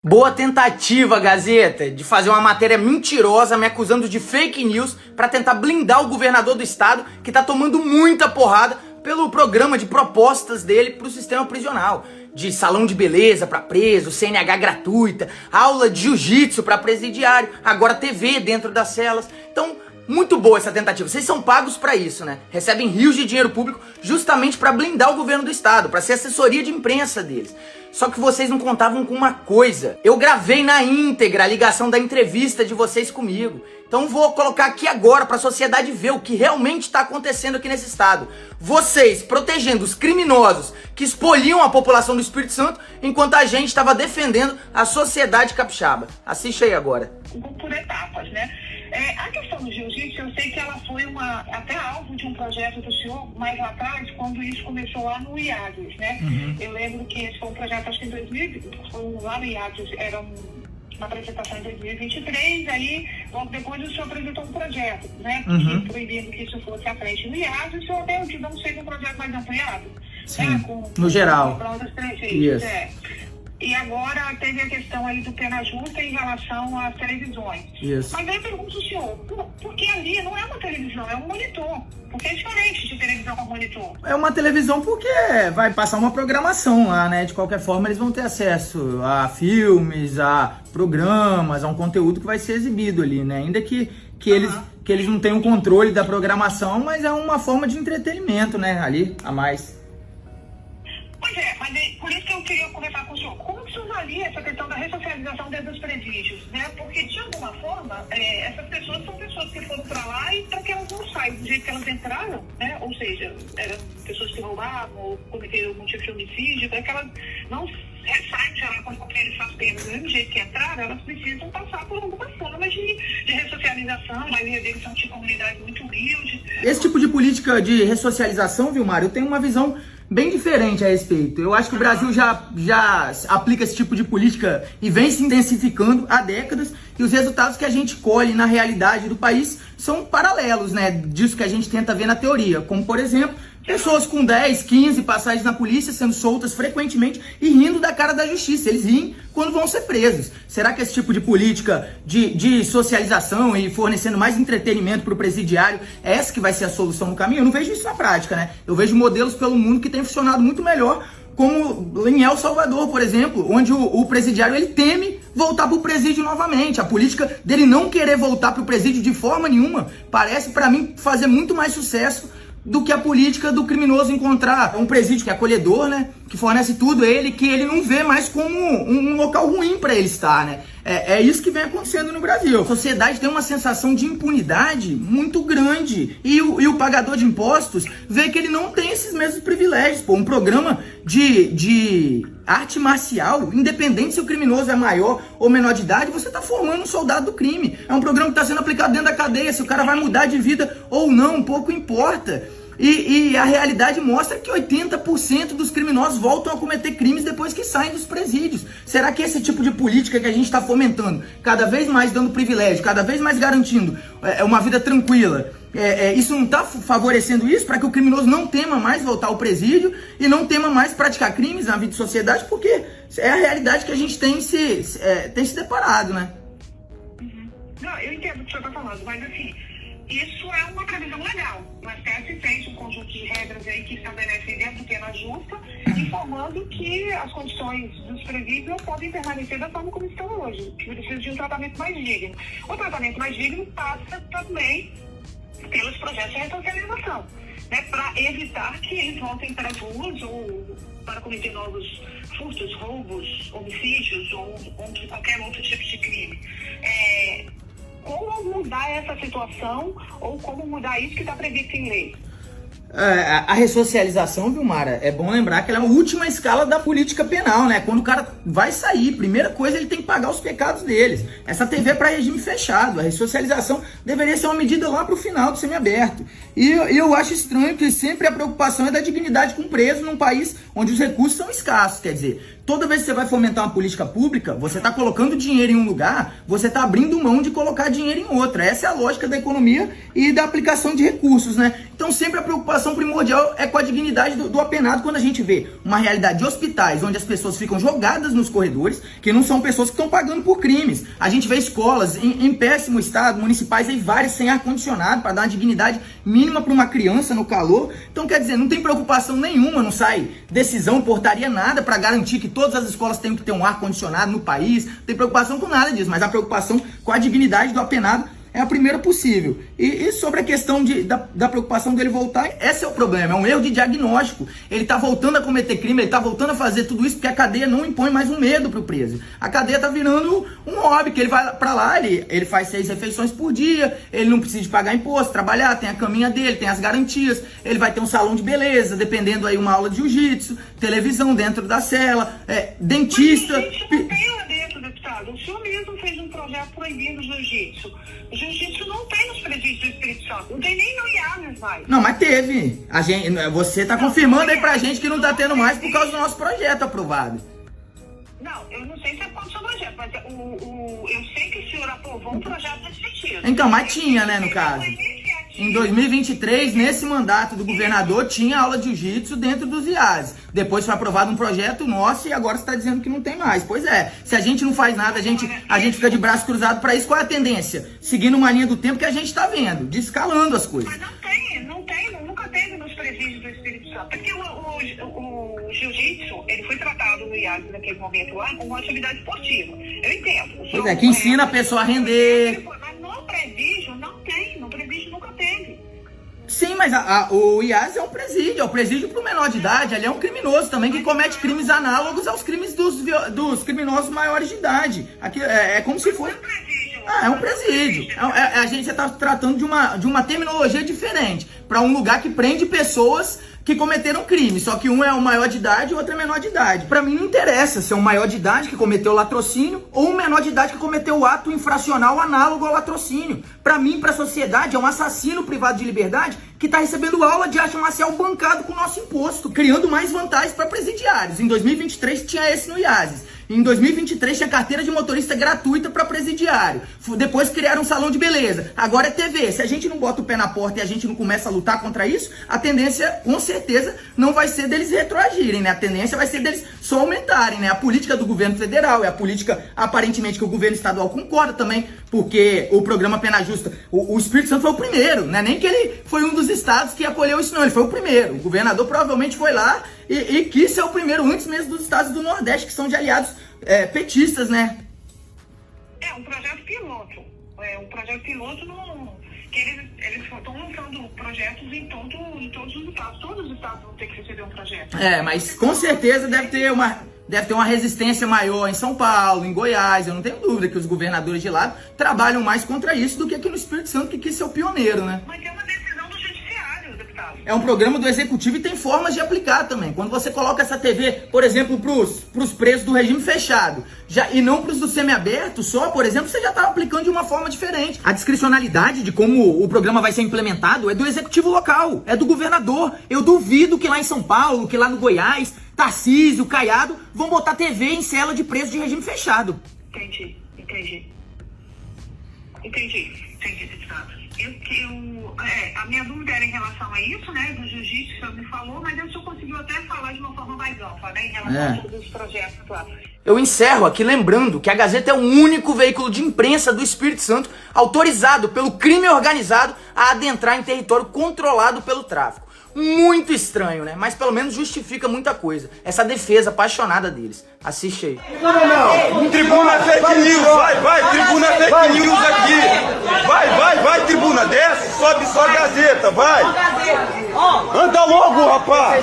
Boa tentativa, Gazeta, de fazer uma matéria mentirosa me acusando de fake news pra tentar blindar o governador do estado que tá tomando muita porrada pelo programa de propostas dele pro sistema prisional. De salão de beleza pra preso, CNH gratuita, aula de jiu-jitsu pra presidiário, agora TV dentro das celas. Então, muito boa essa tentativa. Vocês são pagos pra isso, né? Recebem rios de dinheiro público justamente pra blindar o governo do estado, pra ser assessoria de imprensa deles. Só que vocês não contavam com uma coisa. Eu gravei na íntegra a ligação da entrevista de vocês comigo. Então vou colocar aqui agora pra sociedade ver o que realmente tá acontecendo aqui nesse estado. Vocês protegendo os criminosos que expoliam a população do Espírito Santo, enquanto a gente estava defendendo a sociedade capixaba. Assiste aí agora. Por etapas, né? A questão do jiu-jitsu, eu sei que ela foi até alvo de um projeto do senhor mais lá atrás, quando isso começou lá no IADES, né? Eu lembro que esse foi um projeto, acho que em 2020, lá no IADES, era uma apresentação em 2023, aí logo depois o senhor apresentou um projeto, né? Proibindo que isso fosse à frente no IADES, o senhor até digamos seja um projeto mais ampliado. Sim, né? no geral. Isso. E agora teve a questão aí do pena justa em relação às televisões. Isso. Mas aí eu pergunto ao senhor, por que ali não é uma televisão, é um monitor? Porque é diferente de televisão com monitor. É uma televisão porque vai passar uma programação lá, né? De qualquer forma, eles vão ter acesso a filmes, a programas, a um conteúdo que vai ser exibido ali, né? Ainda que eles não tenham controle da programação, mas é uma forma de entretenimento, né? Ali, a mais. Pois é, mas por isso que eu queria conversar com o senhor. Como que o senhor avalia essa questão da ressocialização dentro dos presídios, né? Porque, de alguma forma, essas pessoas são pessoas que foram para lá e para que elas não saiam do jeito que elas entraram, né? Ou seja, eram pessoas que roubavam ou cometeram algum tipo de homicídio, para que elas não saiam, sei lá, quando qualquer eles fazem pena do mesmo jeito que entraram, elas precisam passar por alguma forma de ressocialização. A maioria deles são de comunidade muito humilde. Esse tipo de política de ressocialização, viu, Mário, eu tenho uma visão bem diferente a respeito. Eu acho que o Brasil já aplica esse tipo de política e vem se intensificando há décadas, e os resultados que a gente colhe na realidade do país são paralelos, né, disso que a gente tenta ver na teoria, como por exemplo, pessoas com 10, 15 passagens na polícia sendo soltas frequentemente e rindo da cara da justiça. Eles riem quando vão ser presos. Será que esse tipo de política de socialização e fornecendo mais entretenimento para o presidiário é essa que vai ser a solução no caminho? Eu não vejo isso na prática, né? Eu vejo modelos pelo mundo que têm funcionado muito melhor, como em El Salvador, por exemplo, onde o presidiário ele teme voltar para o presídio novamente. A política dele não querer voltar para o presídio de forma nenhuma parece, para mim, fazer muito mais sucesso do que a política do criminoso encontrar um presídio que é acolhedor, né? Que fornece tudo a ele, que ele não vê mais como um local ruim para ele estar, né? É isso que vem acontecendo no Brasil. A sociedade tem uma sensação de impunidade muito grande. E o pagador de impostos vê que ele não tem esses mesmos privilégios. Pô, um programa de arte marcial, independente se o criminoso é maior ou menor de idade, você está formando um soldado do crime. É um programa que está sendo aplicado dentro da cadeia. Se o cara vai mudar de vida ou não, pouco importa. E a realidade mostra que 80% dos criminosos voltam a cometer crimes depois que saem dos presídios. Será que esse tipo de política que a gente está fomentando, cada vez mais dando privilégio, cada vez mais garantindo uma vida tranquila, isso não está favorecendo isso para que o criminoso não tema mais voltar ao presídio e não tema mais praticar crimes na vida de sociedade? Porque é a realidade que a gente tem se deparado, né? Não, eu entendo o que o senhor está falando, mas assim, isso é uma previsão legal. O STF fez um conjunto de regras aí que estabelecem dentro do pena justa, informando que as condições dos presídios não podem permanecer da forma como estão hoje, que precisa de um tratamento mais digno. O tratamento mais digno passa também pelos processos de ressocialização, né, para evitar que eles voltem para as ruas ou para cometer novos furtos, roubos, homicídios ou qualquer outro tipo de crime. Como mudar essa situação ou como mudar isso que está previsto em lei? A ressocialização, Vilmara, é bom lembrar que ela é a última escala da política penal, né? Quando o cara vai sair, primeira coisa, ele tem que pagar os pecados deles. Essa TV é para regime fechado. A ressocialização deveria ser uma medida lá para o final do semiaberto. E eu acho estranho que sempre a preocupação é da dignidade com o preso num país onde os recursos são escassos. Quer dizer, toda vez que você vai fomentar uma política pública, você está colocando dinheiro em um lugar, você está abrindo mão de colocar dinheiro em outra. Essa é a lógica da economia e da aplicação de recursos, né? Então sempre a preocupação primordial é com a dignidade do apenado quando a gente vê uma realidade de hospitais onde as pessoas ficam jogadas nos corredores, que não são pessoas que estão pagando por crimes. A gente vê escolas em péssimo estado, municipais aí várias sem ar-condicionado para dar uma dignidade mínima para uma criança no calor. Então quer dizer, não tem preocupação nenhuma, não sai decisão, portaria, nada para garantir que todas as escolas tenham que ter um ar-condicionado no país. Não tem preocupação com nada disso, mas a preocupação com a dignidade do apenado é a primeira possível. E sobre a questão da preocupação dele voltar, esse é o problema, é um erro de diagnóstico. Ele está voltando a cometer crime, ele está voltando a fazer tudo isso porque a cadeia não impõe mais um medo para o preso. A cadeia está virando um hobby, que ele vai para lá, ele faz 6 refeições por dia, ele não precisa de pagar imposto, trabalhar, tem a caminha dele, tem as garantias, ele vai ter um salão de beleza, dependendo aí uma aula de jiu-jitsu, televisão dentro da cela, dentista... Mas, gente, não tem lá dentro, deputado. O senhor mesmo fez um projeto proibindo o jiu-jitsu. O jiu-jitsu não tem nos presídios do Espírito Santo. Não tem nem no IAS, vai. Não, mas teve. Você tá confirmando aí pra gente que não tá tendo mais por causa do nosso projeto aprovado. Não, eu não sei se é por causa do seu projeto, mas eu sei que o senhor aprovou um projeto nesse sentido. Então, mas tinha, né, no caso. Em 2023, nesse mandato do governador, tinha aula de jiu-jitsu dentro dos IAS. Depois foi aprovado um projeto nosso e agora você está dizendo que não tem mais. Pois é, se a gente não faz nada, a gente fica de braço cruzado para isso, qual é a tendência? Seguindo uma linha do tempo que a gente está vendo, descalando as coisas. Mas não tem, nunca teve nos presídios do Espírito Santo. Porque o jiu-jitsu, ele foi tratado no IAS naquele momento lá como uma atividade esportiva. Eu entendo. Pois é, que ensina a pessoa a render. Mas no presídio não tem, no presídio nunca teve. Sim, mas o IAS é um presídio para o menor de idade, ele é um criminoso também que comete crimes análogos aos crimes dos criminosos maiores de idade. Aqui é como se fosse... é um presídio. A gente está tratando de uma terminologia diferente, para um lugar que prende pessoas que cometeram crime, só que um é o maior de idade e o outro é menor de idade. Pra mim não interessa se é um maior de idade que cometeu latrocínio ou um menor de idade que cometeu o ato infracional análogo ao latrocínio. Pra mim, pra sociedade, é um assassino privado de liberdade que tá recebendo aula de arte marcial bancado com o nosso imposto, criando mais vantagens para presidiários. Em 2023 tinha esse no IASES. Em 2023 tinha carteira de motorista gratuita para presidiário. Depois criaram um salão de beleza. Agora é TV. Se a gente não bota o pé na porta e a gente não começa a lutar contra isso, a tendência, com certeza, não vai ser deles retroagirem, né? A tendência vai ser deles só aumentarem, né? A política do governo federal é a política, aparentemente, que o governo estadual concorda também, porque o programa Pena Justa, o Espírito Santo foi o primeiro, né? Nem que ele foi um dos estados que acolheu isso, não. Ele foi o primeiro. O governador provavelmente foi lá e quis ser o primeiro, antes mesmo dos estados do Nordeste, que são de aliados petistas, né? É um projeto piloto. É um projeto piloto que eles estão lançando projetos em todos os estados. Todos os estados vão ter que receber um projeto. Mas com certeza deve ter uma resistência maior em São Paulo, em Goiás. Eu não tenho dúvida que os governadores de lá trabalham mais contra isso do que aqui no Espírito Santo, que quis ser o pioneiro, né? Mas é uma decisão do judiciário, deputado. É um programa do executivo e tem formas de aplicar também. Quando você coloca essa TV, por exemplo, pros presos do regime fechado, e não pros do semiaberto só, por exemplo, você já está aplicando de uma forma diferente. A discricionalidade de como o programa vai ser implementado é do executivo local, é do governador. Eu duvido que lá em São Paulo, que lá no Goiás, Tarcísio, Caiado, vão botar TV em cela de preso de regime fechado. Entendi, deputado. A minha dúvida era em relação a isso, né, do jiu-jitsu que o senhor me falou, mas o senhor conseguiu até falar de uma forma mais ampla, né, em relação a todos os projetos lá. Eu encerro aqui lembrando que a Gazeta é o único veículo de imprensa do Espírito Santo autorizado pelo crime organizado a adentrar em território controlado pelo tráfico. Muito estranho, né? Mas pelo menos justifica muita coisa. Essa defesa apaixonada deles. Assiste aí. Não, tribuna fake news, vai, tribuna fake news aqui. Vai, tribuna, desce, sobe só a Gazeta, vai. Anda logo, rapaz.